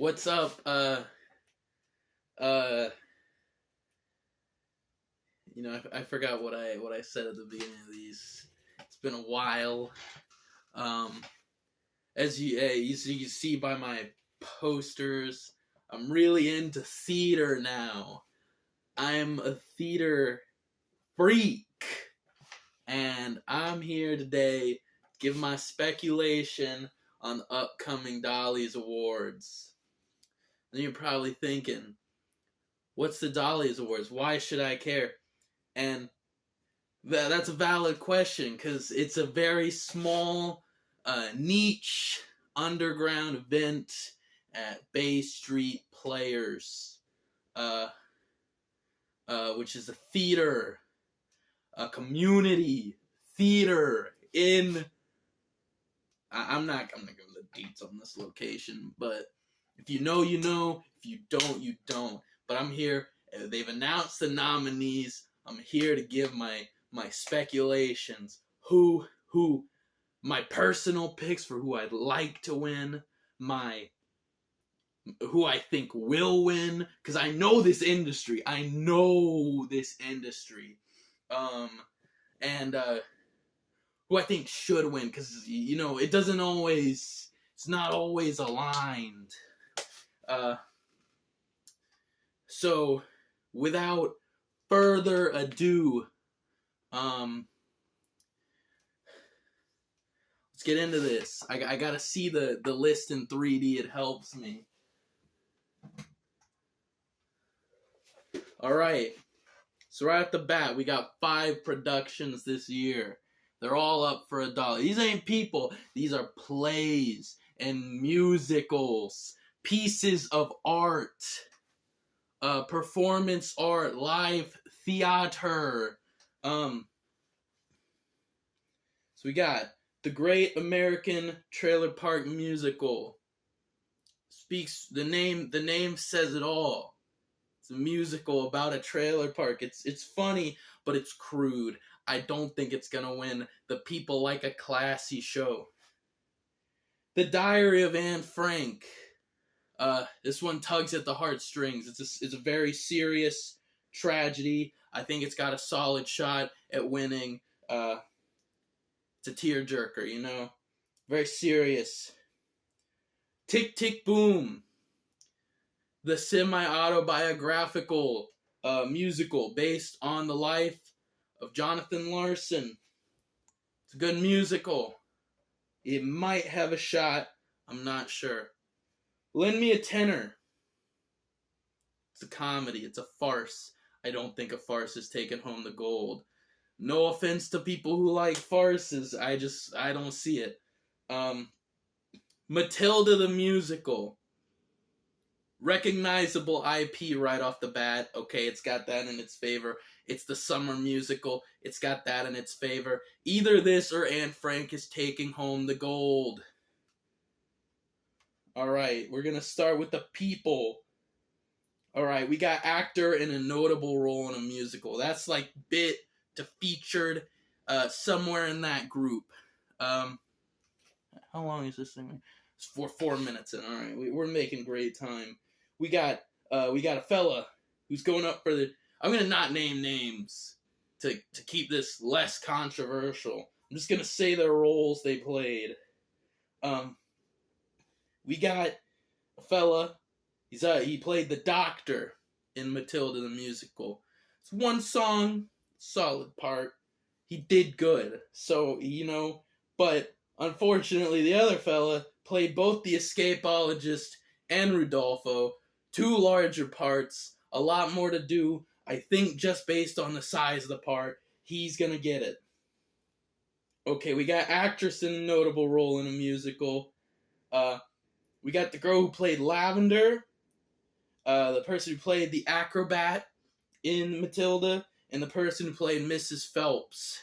What's up? Uh, I forgot what I said at the beginning of these. It's been a while. Um, as you can see by my posters, I'm really into theater now. I'm a theater freak, and I'm here today to give my speculation on the upcoming Dolly's Awards. And you're probably thinking, what's the Dolly's Awards? Why should I care? And that's a valid question because it's a very small, niche, underground event at Bay Street Players, uh, which is a theater, a community theater in. I'm not gonna give the dates on this location, but if you know, you know. If you don't, you don't. But I'm here. They've announced the nominees. I'm here to give my speculations. Who my personal picks for who I'd like to win. Who I think will win, because I know this industry. And who I think should win, because it doesn't always. It's not always aligned. So, without further ado, let's get into this. I gotta see the list in 3D. It helps me. Alright. So right off the bat, we got 5 productions this year. They're all up for $1. These ain't people. These are plays and musicals. Pieces of art. Performance art. Live theater. So we got The Great American Trailer Park Musical. The name says it all. It's a musical about a trailer park. It's funny, but it's crude. I don't think it's gonna win. The people like a classy show. The Diary of Anne Frank. This one tugs at the heartstrings. It's a very serious tragedy. I think it's got a solid shot at winning. It's a tearjerker, very serious. Tick Tick Boom. The semi-autobiographical musical based on the life of Jonathan Larson. It's a good musical. It might have a shot. I'm not sure. Lend Me a Tenor. It's a comedy. It's a farce. I don't think a farce is taking home the gold. No offense to people who like farces. I don't see it. Matilda the Musical. Recognizable IP right off the bat. Okay, it's got that in its favor. It's the summer musical. It's got that in its favor. Either this or Anne Frank is taking home the gold. Alright, we're gonna start with the people. Alright, we got actor in a notable role in a musical. That's like bit to featured, somewhere in that group. How long is this thing? It's 4 minutes in. Alright, we're making great time. We got a fella who's going up for the. I'm gonna not name names to keep this less controversial. I'm just gonna say their roles they played. We got a fella. He played the doctor in Matilda the Musical. It's one song, solid part. He did good. So but unfortunately, the other fella played both the escapologist and Rudolpho. 2 larger parts, a lot more to do. I think just based on the size of the part, he's gonna get it. Okay, we got actress in a notable role in a musical. We got the girl who played Lavender, the person who played the acrobat in Matilda, and the person who played Mrs. Phelps.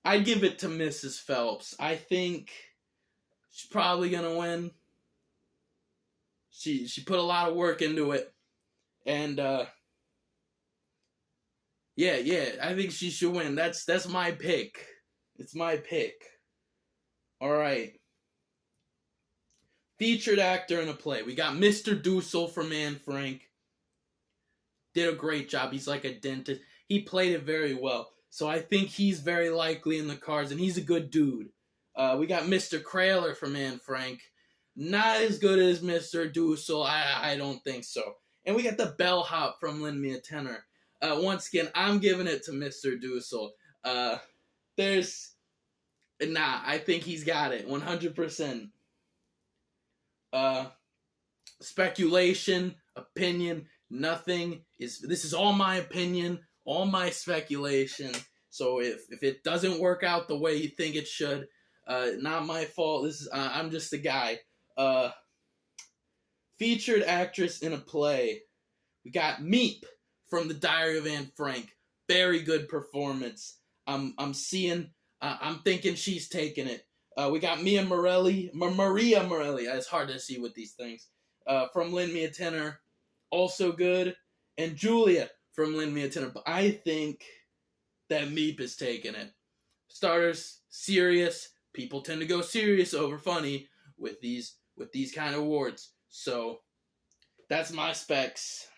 I'd give it to Mrs. Phelps. I think she's probably gonna win. She put a lot of work into it, and yeah, I think she should win. That's my pick. It's my pick. All right. featured actor in a play. We got Mr. Dussel from Anne Frank. Did a great job. He's like a dentist. He played it very well. So I think he's very likely in the cards, and he's a good dude. We got Mr. Kraler from Anne Frank. Not as good as Mr. Dussel. I don't think so. And we got the bellhop from Lend Me a Tenor. Once again, I'm giving it to Mr. Dussel. I think he's got it 100%. Speculation, opinion, nothing is. This is all my opinion, all my speculation. So if it doesn't work out the way you think it should, not my fault. I'm just a guy. Featured actress in a play. We got Meep from The Diary of Anne Frank. Very good performance. I'm thinking she's taking it. We got Maria Morelli. It's hard to see with these things. From Lend Me a Tenor. Also good. And Julia from Lend Me a Tenor. But I think that Meep is taking it. Starters, serious. People tend to go serious over funny with these kind of awards. So, that's my specs.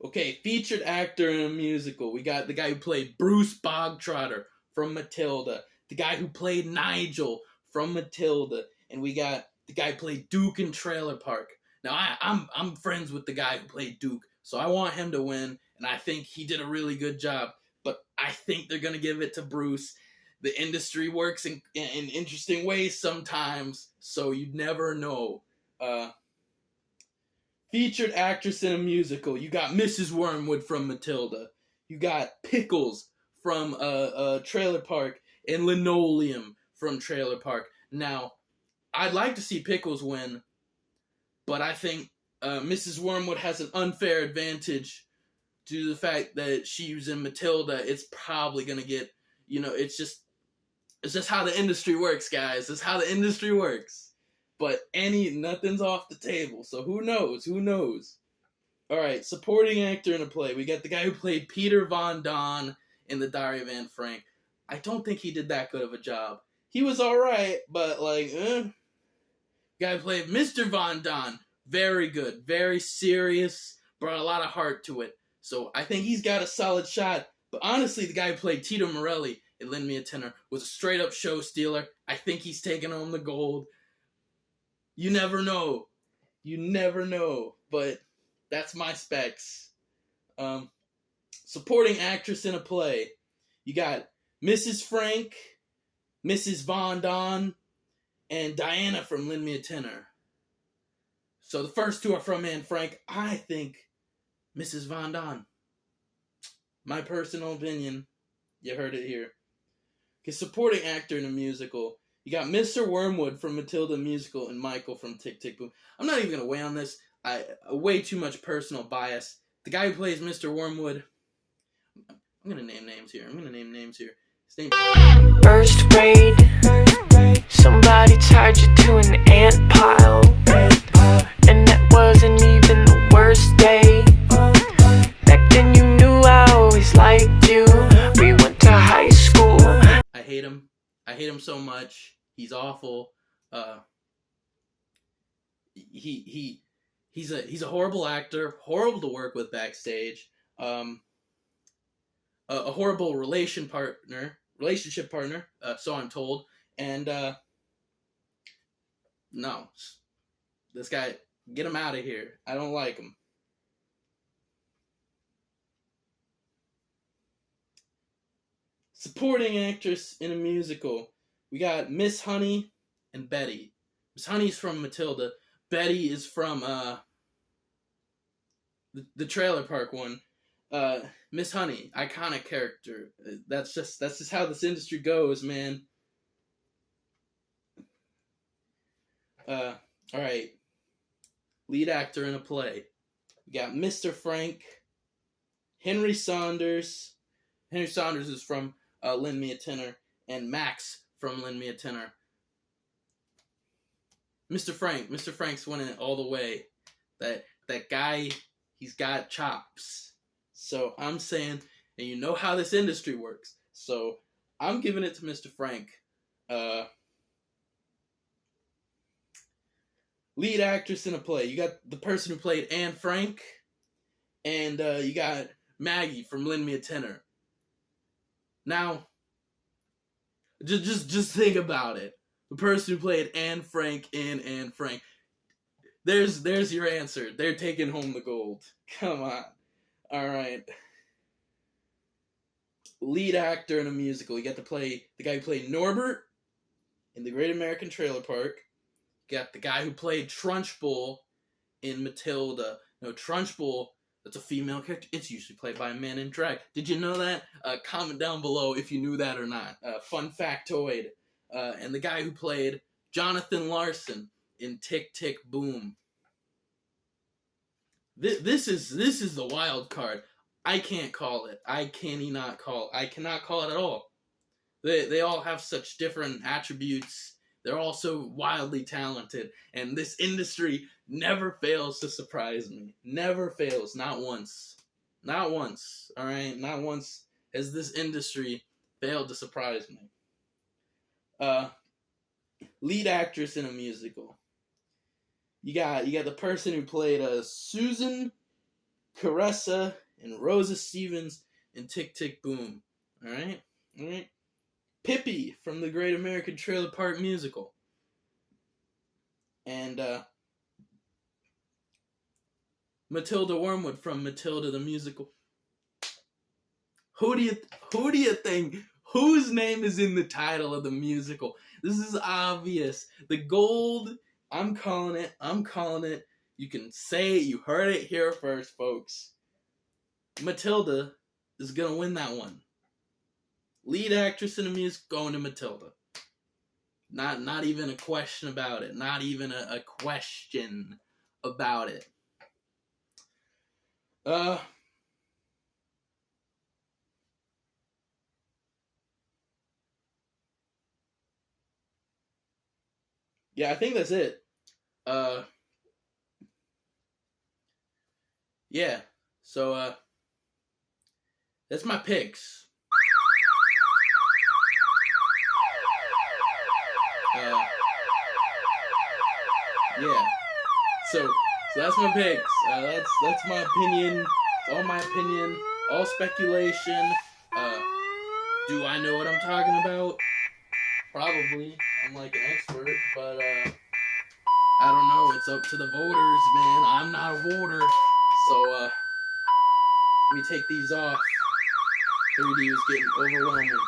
Okay, featured actor in a musical. We got the guy who played Bruce Bogtrotter from Matilda. The guy who played Nigel from Matilda. And we got the guy who played Duke in Trailer Park. Now, I'm friends with the guy who played Duke, so I want him to win, and I think he did a really good job. But I think they're going to give it to Bruce. The industry works in interesting ways sometimes, so you never know. Featured actress in a musical. You got Mrs. Wormwood from Matilda. You got Pickles from Trailer Park and Linoleum from Trailer Park. Now, I'd like to see Pickles win, but I think Mrs. Wormwood has an unfair advantage due to the fact that she was in Matilda. It's probably going to get, it's just how the industry works, guys. It's how the industry works. But nothing's off the table, so who knows? All right, supporting actor in a play. We got the guy who played Peter Von Don in The Diary of Anne Frank. I don't think he did that good of a job. He was all right, but guy who played Mr. Von Don, very good, very serious, brought a lot of heart to it. So I think he's got a solid shot. But honestly, the guy who played Tito Morelli in Lend Me a Tenor was a straight-up show stealer. I think he's taking home the gold. You never know. But that's my specs. Supporting actress in a play. You got Mrs. Frank, Mrs. Von Don, and Diana from Lend Me a Tenor. So the first two are from Anne Frank. I think Mrs. Von Don. My personal opinion. You heard it here. Okay, supporting actor in a musical. You got Mr. Wormwood from Matilda Musical and Michael from Tick, Tick, Boom. I'm not even going to weigh on this. Way too much personal bias. The guy who plays Mr. Wormwood, I'm going to name names here. His name First grade, somebody tied you to an ant pile, and that wasn't even the worst day. Back then you knew I always liked you. We went to high school. I hate him so much. He's awful. He's a horrible actor, horrible to work with backstage. A horrible relationship partner, so I'm told. And no, this guy, get him out of here. I don't like him. Supporting actress in a musical. We got Miss Honey and Betty. Miss Honey's from Matilda. Betty is from the Trailer Park one. Miss Honey, iconic character. That's just how this industry goes, man. All right. Lead actor in a play. We got Mr. Frank, Henry Saunders. Henry Saunders is from Lend Me a Tenor, and Max from Lend Me a Tenor. Mr. Frank's winning it all the way. That guy, he's got chops. So I'm saying, and you know how this industry works. So I'm giving it to Mr. Frank. lead actress in a play. You got the person who played Anne Frank, and you got Maggie from Lend Me a Tenor. Now, just think about it. The person who played Anne Frank in Anne Frank. There's your answer. They're taking home the gold. Come on. All right. Lead actor in a musical. You got to play the guy who played Norbert in The Great American Trailer Park. You got the guy who played Trunchbull in Matilda. No, Trunchbull, that's a female character. It's usually played by a man in drag. Did you know that? Comment down below if you knew that or not. Fun factoid. And the guy who played Jonathan Larson in Tick, Tick, Boom. This is the wild card. I can't call it. I cannot call it at all. They all have such different attributes. They're all so wildly talented. And this industry never fails to surprise me. Never fails. Not once. Not once. Alright? Not once has this industry failed to surprise me. Lead actress in a musical. You got the person who played Susan Caressa and Rosa Stevens in Tick, Tick, Boom. Alright? Alright? Pippi from the Great American Trailer Park Musical. And Matilda Wormwood from Matilda the Musical. Who do you think? Whose name is in the title of the musical? This is obvious. The gold, I'm calling it. You can say it. You heard it here first, folks. Matilda is going to win that one. Lead actress in a music going to Matilda. Not even a question about it. Not even a question about it. Yeah, I think that's it. Yeah. So that's my picks. Yeah. So that's my picks. That's my opinion. It's all my opinion. All speculation. Do I know what I'm talking about? Probably. I'm like an expert, but I don't know. It's up to the voters, man. I'm not a voter. So let me take these off. 3D is getting overwhelming.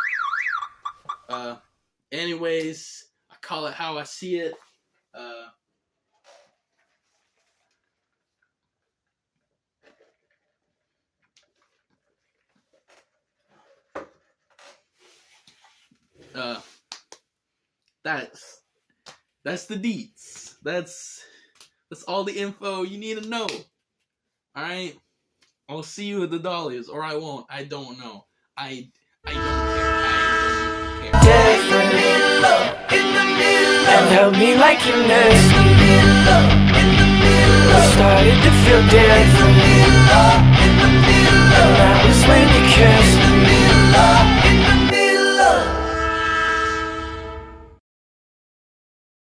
Anyways, I call it how I see it. That's the deets. That's all the info you need to know. Alright? I'll see you at the Dollies, or I won't. I don't know. I don't care. And held me like you nursed me. Started to feel dead. And that was when you cursed me.